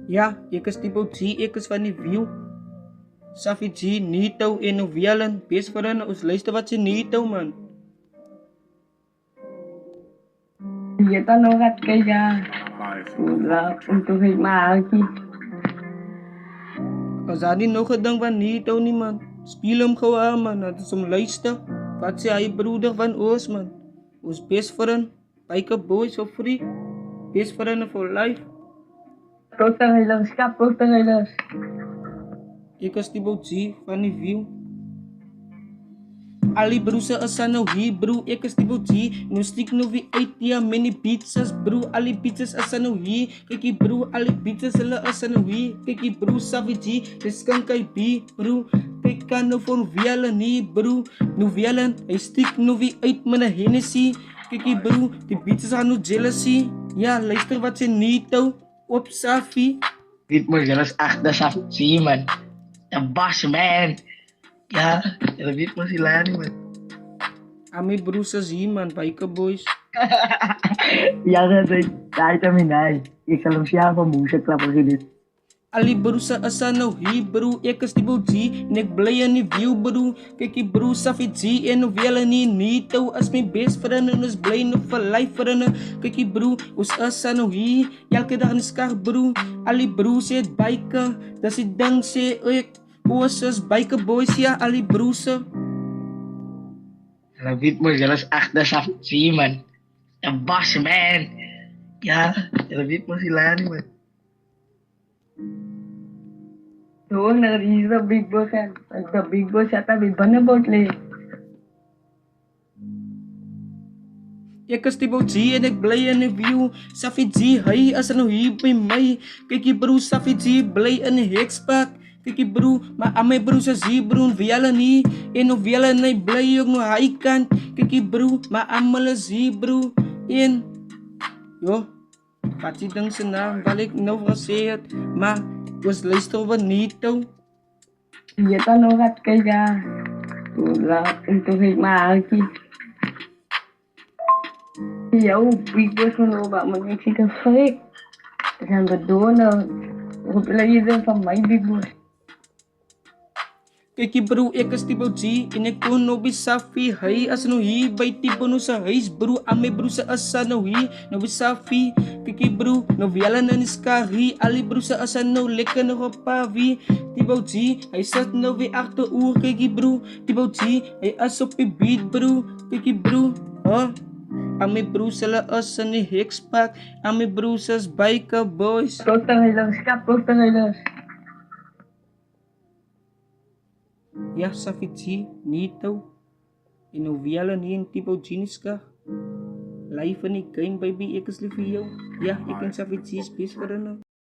Ja, ek is tipo G, ek is van die view. Safi G, Nito en Novelan. Best vir hulle, ons luister wat sy Nito man. Dia tá no gato que já lá untuk hikmah aqui. As daar nie nog gedink van Nito nie man. Speel hom gou aan man, dat is om luister. Wat sê hy broeder van ons man. Ons best vir hulle, Bike Boys for free. Best vir hulle for life. Total hilang skap, total hilang. Ek is tipo G van die view. Ali broers is aan nou hier bro, ek is tipo G. Nou stiek nou weer uit, ja, many pizzas bro. Ali pizzas is aan nou hier. Kykie bro, ali pizzas hulle is aan nou hier. Kykie bro, Safi G, dis skink hy B bro. Kyk kan nou van Vielen nie bro. Nou Vielen, hy stiek nou weer uit met 'n Hennessy. Kykie bro, die pizzas aan nou jealousy. Ja, luister wat sy Nito op Safi. Dit moet jelas achter Safi G man. The boss man. Ja, dat weet mo sila ni man. Ami broers is hier man, Bike Boys. Ja, dahil kami na ik zal hem siya van musik lang pag ganit. Ali bro sa asa nou hier bro, ek is tipo G, en ek bly in die view bro. Kykie bro, Safi G en Novella nie Nito as my best friend en ons bly nog vir life vriende. Kykie bro, ons asa nou hier, elke dag in die skar bro. Ali bro sê het Bike, dat die ding sê ek, ons is Bike Boys ja, Ali bro se. Dat weet mo jelas achter Safi G man. The boss man. Ja, dat weet mo sila ni man. Doon na rin the big boss yan. The big boss yata iba na botle. Ek is tipo G en ek bly in die view. Safi G, hy is nou hier by my. Kykie bro, Safi G bly in die hexpak. Kykie bro, maar aan my bro se G bro en Vielen nie. En Vielen hy bly ook nou hy kant. Kykie bro, maar almal is G bro. En jo, wat die ding se naam wat ek nou gesê het, maar ons luister wat Nito. Dia tá no gato que já lá untuk hikmah aqui. Ya, big boss mo ba mo ni chicken fake. Dan bedoel op lagi dan van my big boss. Kykie bro, ek is tipo G en ek kon nou by Safi. Hy is nou hier by tipo nou sa huis bro. Aan my bro se asa nou hier, nou by Safi. Kykie bro, nou Vielen in die skari. Ali bro se asa nou lekker nog op pavi. Tipo G, hy sit nou weer agter oor. Kykie bro, tipo G, hy is op die beat bro. Kykie bro, huh? Aan my bro se hulle is in die hexpak. Aan my bro se is Bike Boys. Total hilang skap, total hilang. Ja, Safi G, Nito. En nou Vielen nie in tipo Geniska. Live in die game baby, ek is lief vir jou. Ja, ek en Safi G is best vir hulle.